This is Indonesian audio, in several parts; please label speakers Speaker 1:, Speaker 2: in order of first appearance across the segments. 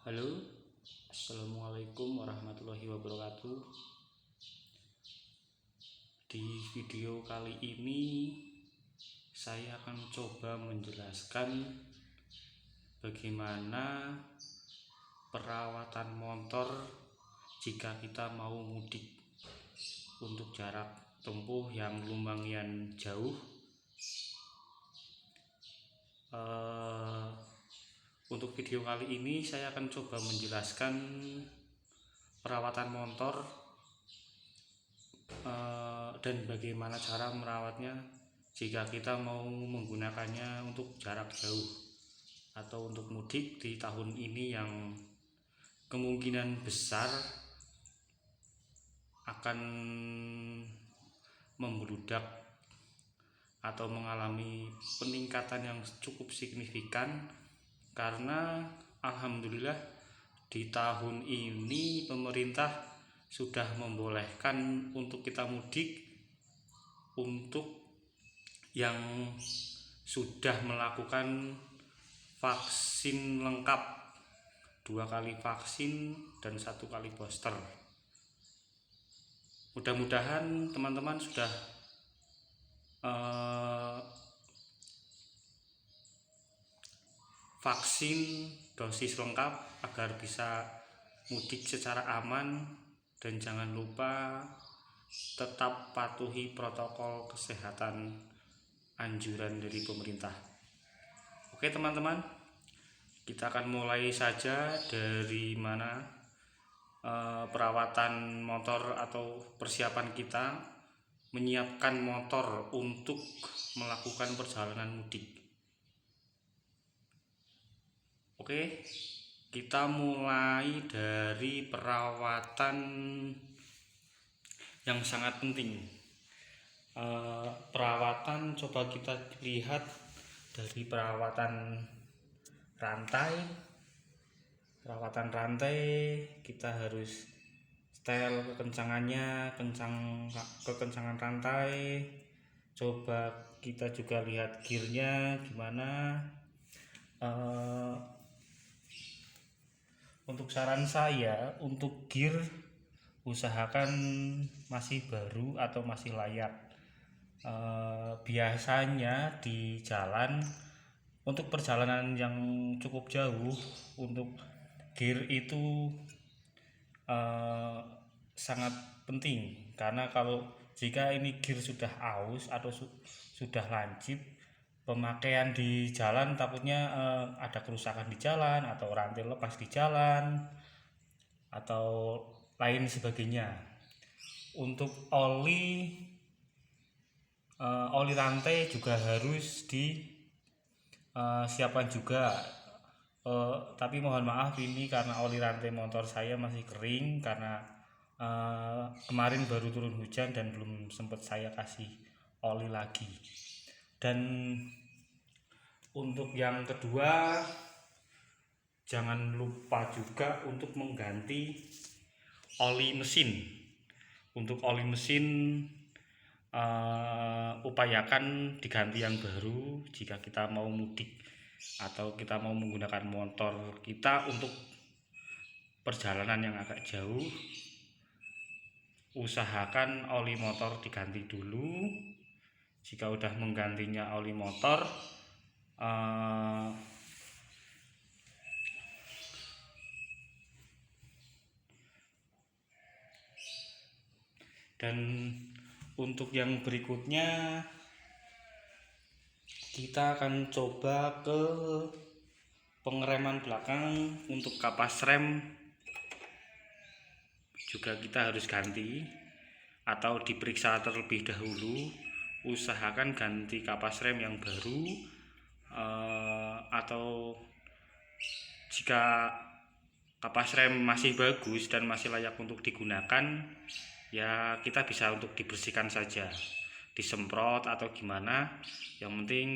Speaker 1: Halo, Assalamualaikum warahmatullahi wabarakatuh. Di video kali ini saya akan coba menjelaskan bagaimana perawatan motor jika kita mau mudik untuk jarak tempuh yang lumayan jauh. Untuk video kali ini saya akan coba menjelaskan perawatan motor dan bagaimana cara merawatnya jika kita mau menggunakannya untuk jarak jauh atau untuk mudik di tahun ini yang kemungkinan besar akan membludak atau mengalami peningkatan yang cukup signifikan, karena alhamdulillah di tahun ini pemerintah sudah membolehkan untuk kita mudik untuk yang sudah melakukan vaksin lengkap, 2 kali vaksin dan 1 kali booster. Mudah-mudahan teman-teman sudah vaksin dosis lengkap agar bisa mudik secara aman, dan jangan lupa tetap patuhi protokol kesehatan anjuran dari pemerintah. Oke teman-teman, kita akan mulai saja dari mana perawatan motor atau persiapan kita menyiapkan motor untuk melakukan perjalanan mudik. Oke, kita mulai dari perawatan yang sangat penting. Perawatan coba kita lihat dari perawatan rantai. Perawatan rantai kita harus setel kekencangannya, kekencangan rantai. Coba kita juga lihat gearnya gimana. Untuk saran saya, untuk gear usahakan masih baru atau masih layak. Biasanya di jalan untuk perjalanan yang cukup jauh, untuk gear itu sangat penting, karena kalau jika ini gear sudah aus atau sudah lancip, pemakaian di jalan takutnya ada kerusakan di jalan atau rantai lepas di jalan atau lain sebagainya. Untuk oli rantai juga harus disiapkan juga. Tapi mohon maaf, ini karena oli rantai motor saya masih kering karena kemarin baru turun hujan dan belum sempat saya kasih oli lagi. Dan untuk yang kedua, jangan lupa juga untuk mengganti oli mesin. Untuk oli mesin upayakan diganti yang baru jika kita mau mudik atau kita mau menggunakan motor kita untuk perjalanan yang agak jauh. Usahakan oli motor diganti dulu. Jika udah menggantinya oli motor, dan untuk yang berikutnya kita akan coba ke pengereman belakang. Untuk kapas rem juga kita harus ganti atau diperiksa terlebih dahulu. Usahakan ganti kapas rem yang baru, atau jika kapas rem masih bagus dan masih layak untuk digunakan, ya kita bisa untuk dibersihkan saja, disemprot atau gimana. Yang penting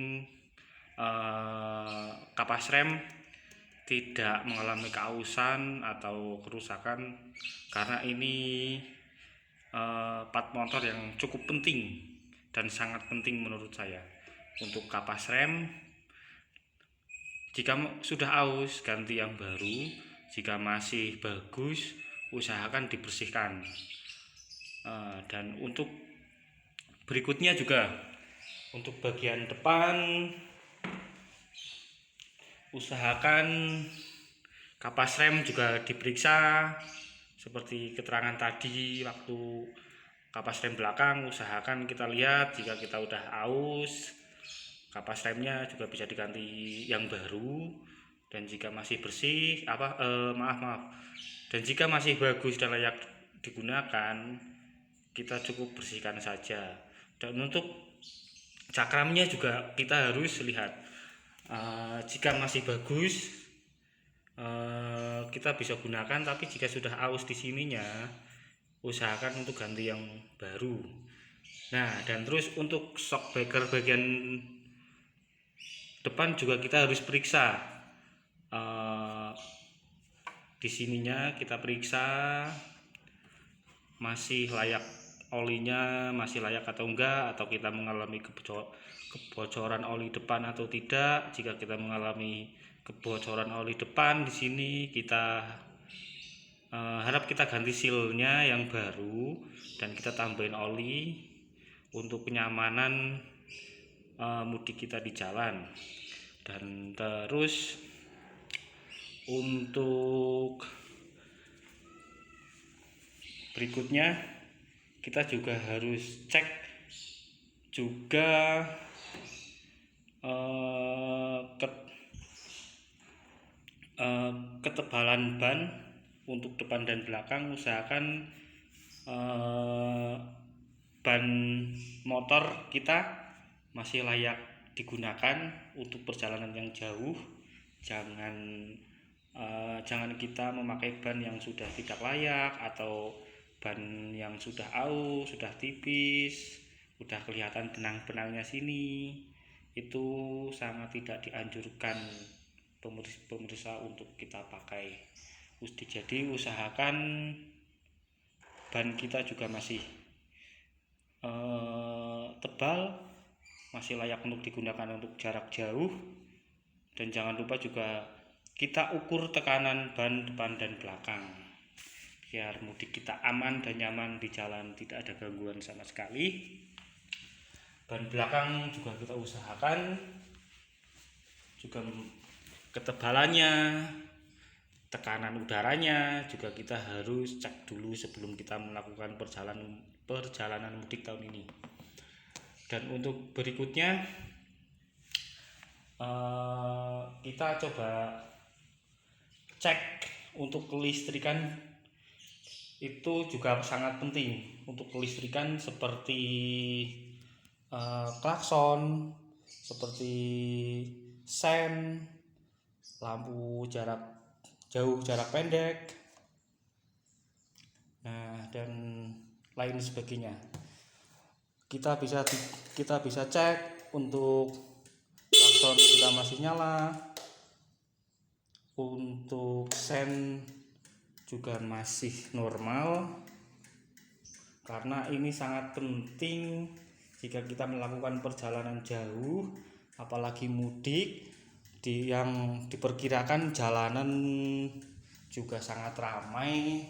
Speaker 1: kapas rem tidak mengalami keausan atau kerusakan, karena ini part motor yang cukup penting dan sangat penting menurut saya. Untuk kapas rem, jika sudah aus, ganti yang baru. Jika masih bagus, usahakan dibersihkan. Dan untuk berikutnya juga untuk bagian depan, usahakan kapas rem juga diperiksa seperti keterangan tadi. Waktu kapas rem belakang, usahakan kita lihat jika kita udah aus, kapas remnya juga bisa diganti yang baru. Dan jika masih bersih, dan jika masih bagus dan layak digunakan, kita cukup bersihkan saja. Dan untuk cakramnya juga kita harus lihat, jika masih bagus kita bisa gunakan, tapi jika sudah aus di sininya, usahakan untuk ganti yang baru. Nah, dan terus untuk shock breaker bagian depan juga kita harus periksa. Di sininya kita periksa masih layak, olinya masih layak atau enggak, atau kita mengalami kebocoran oli depan atau tidak. Jika kita mengalami kebocoran oli depan, di sini kita harap kita ganti sealnya yang baru dan kita tambahin oli untuk kenyamanan mudik kita di jalan. Dan terus untuk berikutnya kita juga harus cek juga ketebalan ban untuk depan dan belakang. Usahakan ban motor kita masih layak digunakan untuk perjalanan yang jauh. Jangan kita memakai ban yang sudah tidak layak atau ban yang sudah aus, sudah tipis, sudah kelihatan benang-benangnya sini. Itu sangat tidak dianjurkan pemirsa untuk kita pakai. Jadi usahakan ban kita juga masih tebal, masih layak untuk digunakan untuk jarak jauh. Dan jangan lupa juga kita ukur tekanan ban depan dan belakang biar mudik kita aman dan nyaman di jalan, tidak ada gangguan sama sekali. Ban belakang juga kita usahakan juga ketebalannya, tekanan udaranya juga kita harus cek dulu sebelum kita melakukan perjalanan mudik tahun ini. Dan untuk berikutnya kita coba cek untuk kelistrikan. Itu juga sangat penting untuk kelistrikan, seperti klakson, seperti sen, lampu jarak jauh, jarak pendek, dan lain sebagainya. Kita bisa cek untuk klakson kita masih nyala, untuk sen juga masih normal, karena ini sangat penting jika kita melakukan perjalanan jauh, apalagi mudik yang diperkirakan jalanan juga sangat ramai.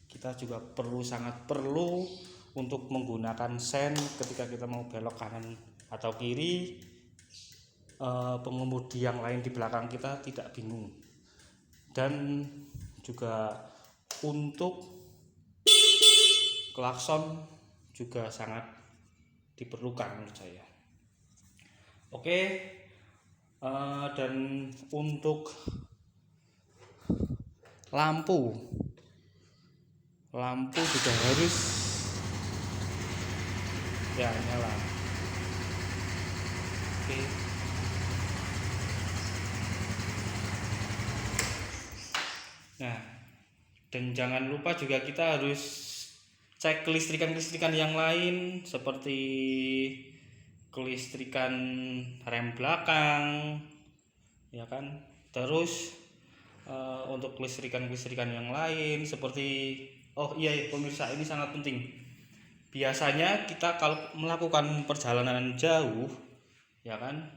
Speaker 1: Kita juga sangat perlu untuk menggunakan sen ketika kita mau belok kanan atau kiri, pengemudi yang lain di belakang kita tidak bingung. Dan juga untuk klakson juga sangat diperlukan menurut saya. Oke, dan untuk lampu juga harus nyala. Oke. Nah, dan jangan lupa juga kita harus cek kelistrikan yang lain, seperti kelistrikan rem belakang, ya kan. Terus untuk kelistrikan yang lain seperti pemirsa, ini sangat penting. Biasanya kita kalau melakukan perjalanan jauh, ya kan,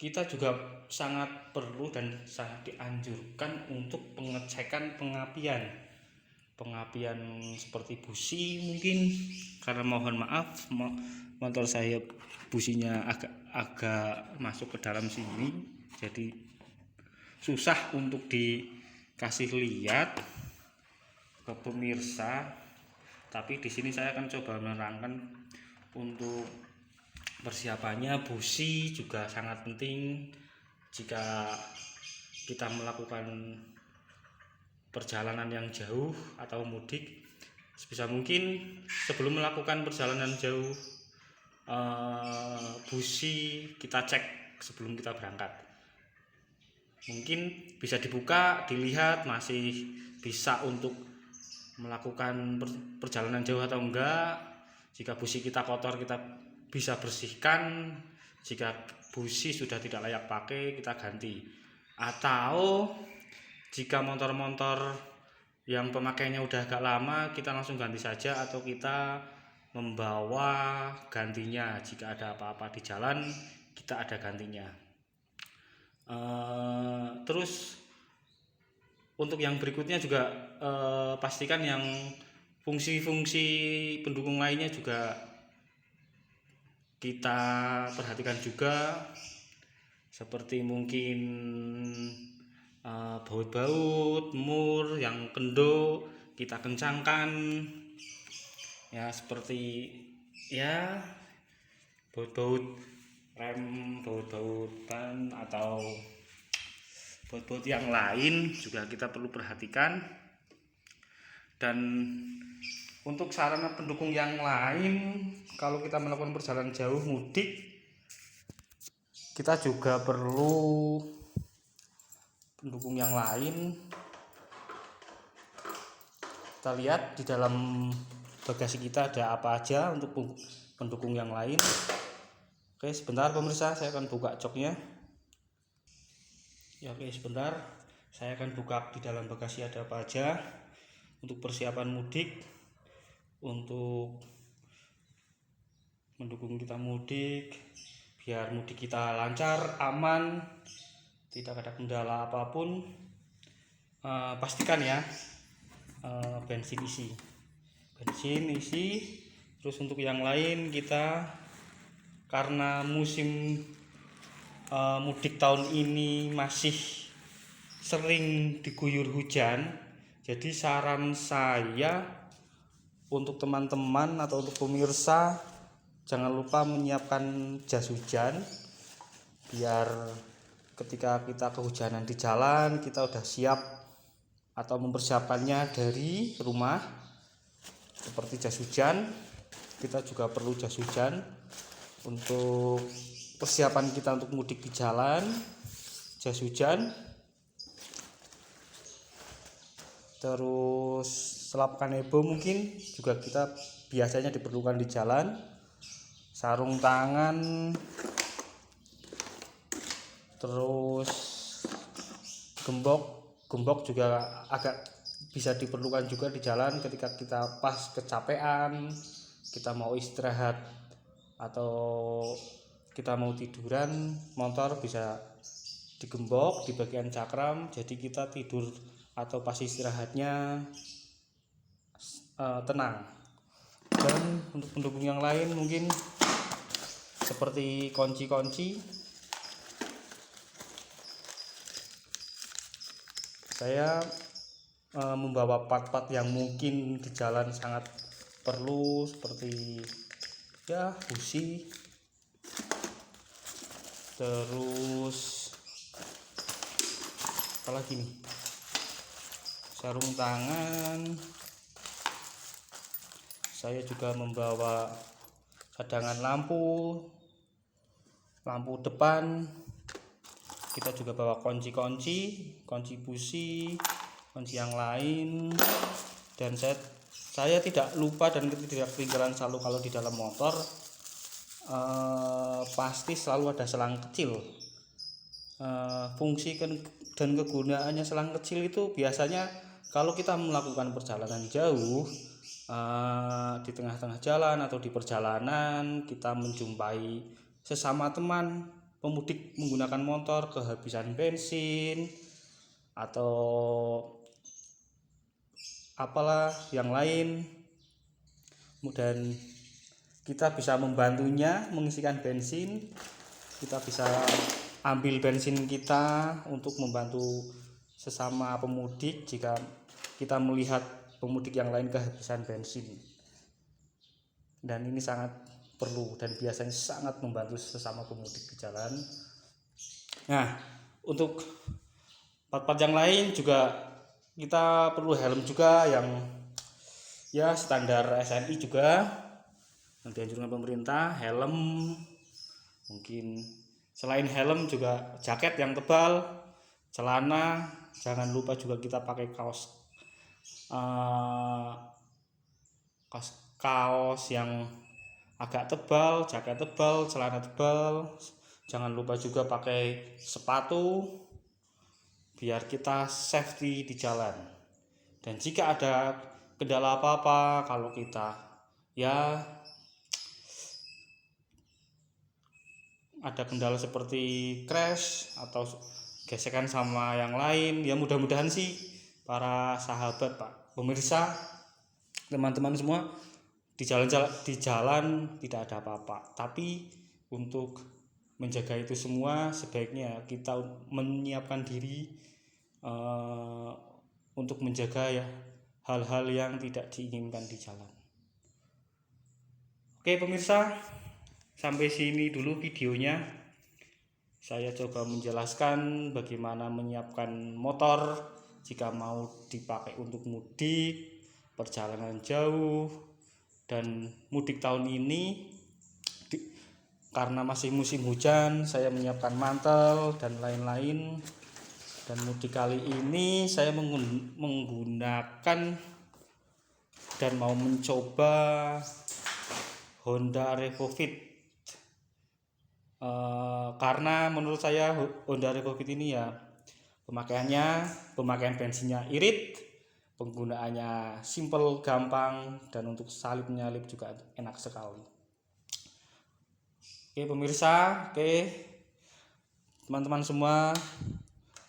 Speaker 1: kita juga sangat perlu dan sangat dianjurkan untuk pengecekan pengapian seperti busi mungkin, karena mohon maaf motor saya businya agak masuk ke dalam sini, jadi susah untuk dikasih lihat ke pemirsa. Tapi di sini saya akan coba menerangkan untuk persiapannya. Busi juga sangat penting jika kita melakukan perjalanan yang jauh atau mudik. Sebisa mungkin sebelum melakukan perjalanan jauh, busi kita cek sebelum kita berangkat. Mungkin bisa dibuka, dilihat masih bisa untuk melakukan perjalanan jauh atau enggak. Jika busi kita kotor, kita bisa bersihkan. Jika busi sudah tidak layak pakai, kita ganti. Atau jika motor-motor yang pemakaiannya udah agak lama, kita langsung ganti saja, atau kita membawa gantinya. Jika ada apa-apa di jalan, kita ada gantinya. Terus untuk yang berikutnya juga pastikan yang fungsi-fungsi pendukung lainnya juga kita perhatikan juga, seperti mungkin baut-baut, mur yang kendor kita kencangkan ya, seperti ya baut-baut rem, baut-baut ban, atau baut-baut yang lain juga kita perlu perhatikan. Dan untuk sarana pendukung yang lain, kalau kita melakukan perjalanan jauh mudik, kita juga perlu pendukung yang lain. Kita lihat di dalam bagasi kita ada apa aja untuk pendukung yang lain. Oke, sebentar pemirsa, saya akan buka joknya. Ya, oke, sebentar, saya akan buka di dalam bagasi ada apa aja untuk persiapan mudik, untuk mendukung kita mudik, biar mudik kita lancar, aman, tidak ada kendala apapun. Pastikan ya, bensin isi. Terus untuk yang lain, kita karena musim mudik tahun ini masih sering diguyur hujan, jadi saran saya untuk teman-teman atau untuk pemirsa, jangan lupa menyiapkan jas hujan, biar ketika kita kehujanan di jalan, kita udah siap atau mempersiapkannya dari rumah. Seperti jas hujan, kita juga perlu jas hujan untuk persiapan kita untuk mudik di jalan. Jas hujan, terus selap kanebo mungkin juga kita biasanya diperlukan di jalan. Sarung tangan, terus gembok juga agak bisa diperlukan juga di jalan ketika kita pas kecapean, kita mau istirahat atau kita mau tiduran, motor bisa digembok di bagian cakram, jadi kita tidur atau pas istirahatnya tenang. Dan untuk pendukung yang lain mungkin seperti kunci-kunci, saya membawa part-part yang mungkin di jalan sangat perlu, seperti ya busi, terus apalagi nih, sarung tangan. Saya juga membawa cadangan lampu depan. Kita juga bawa kunci busi, kunci yang lain. Dan saya tidak lupa dan tidak ketinggalan selalu kalau di dalam motor pasti selalu ada selang kecil. Fungsi dan kegunaannya selang kecil itu biasanya kalau kita melakukan perjalanan jauh, di tengah-tengah jalan atau di perjalanan kita menjumpai sesama teman pemudik menggunakan motor kehabisan bensin atau apalah yang lain, kemudian kita bisa membantunya mengisikan bensin. Kita bisa ambil bensin kita untuk membantu sesama pemudik jika kita melihat pemudik yang lain kehabisan bensin. Dan ini sangat perlu dan biasanya sangat membantu sesama pemudik di jalan. Nah, untuk part-part yang lain juga kita perlu helm juga yang ya standar SNI juga yang dianjurkan pemerintah. Helm, mungkin selain helm juga jaket yang tebal, celana, jangan lupa juga kita pakai kaos yang agak tebal, jaket tebal, celana tebal. Jangan lupa juga pakai sepatu biar kita safety di jalan. Dan jika ada kendala apa-apa, kalau kita ya ada kendala seperti crash atau gesekan sama yang lain, ya mudah-mudahan sih para sahabat, Pak pemirsa, teman-teman semua di jalan tidak ada apa-apa. Tapi untuk menjaga itu semua sebaiknya kita menyiapkan diri untuk menjaga ya hal-hal yang tidak diinginkan di jalan. Oke pemirsa, sampai sini dulu videonya. Saya coba menjelaskan bagaimana menyiapkan motor jika mau dipakai untuk mudik, perjalanan jauh, dan mudik tahun ini karena masih musim hujan, saya menyiapkan mantel dan lain-lain. Dan mudik kali ini saya menggunakan dan mau mencoba Honda Revofit. Karena menurut saya Honda Revofit ini ya pemakaian bensinnya irit, penggunaannya simple, gampang, dan untuk salip menyalip juga enak sekali. Oke pemirsa, teman-teman semua,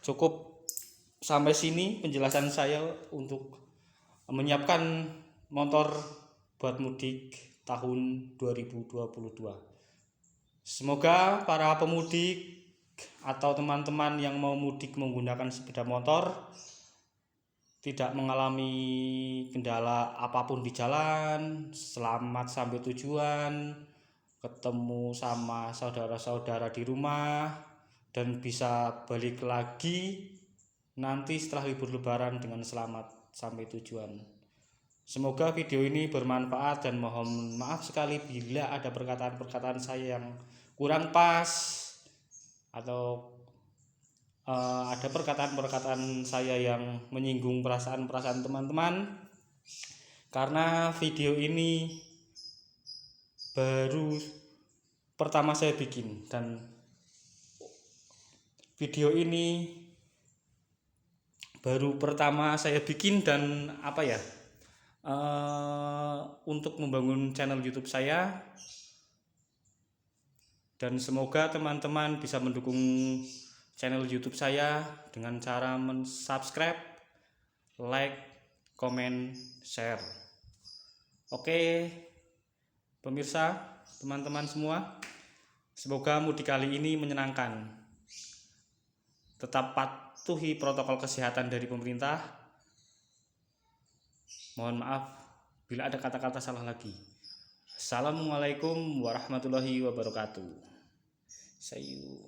Speaker 1: cukup sampai sini penjelasan saya untuk menyiapkan motor buat mudik tahun 2022. Semoga para pemudik atau teman-teman yang mau mudik menggunakan sepeda motor tidak mengalami kendala apapun di jalan, selamat sampai tujuan, ketemu sama saudara-saudara di rumah, dan bisa balik lagi nanti setelah libur lebaran dengan selamat sampai tujuan. Semoga video ini bermanfaat dan mohon maaf sekali bila ada perkataan-perkataan saya yang kurang pas atau ada perkataan-perkataan saya yang menyinggung perasaan-perasaan teman-teman, karena video ini baru pertama saya bikin dan video ini baru pertama saya bikin dan untuk membangun channel YouTube saya. Dan semoga teman-teman bisa mendukung channel YouTube saya dengan cara subscribe, like, komen, share. Oke pemirsa, teman-teman semua, semoga mudik kali ini menyenangkan. Tetap patuhi protokol kesehatan dari pemerintah. Mohon maaf bila ada kata-kata salah lagi. Assalamualaikum warahmatullahi wabarakatuh. See you.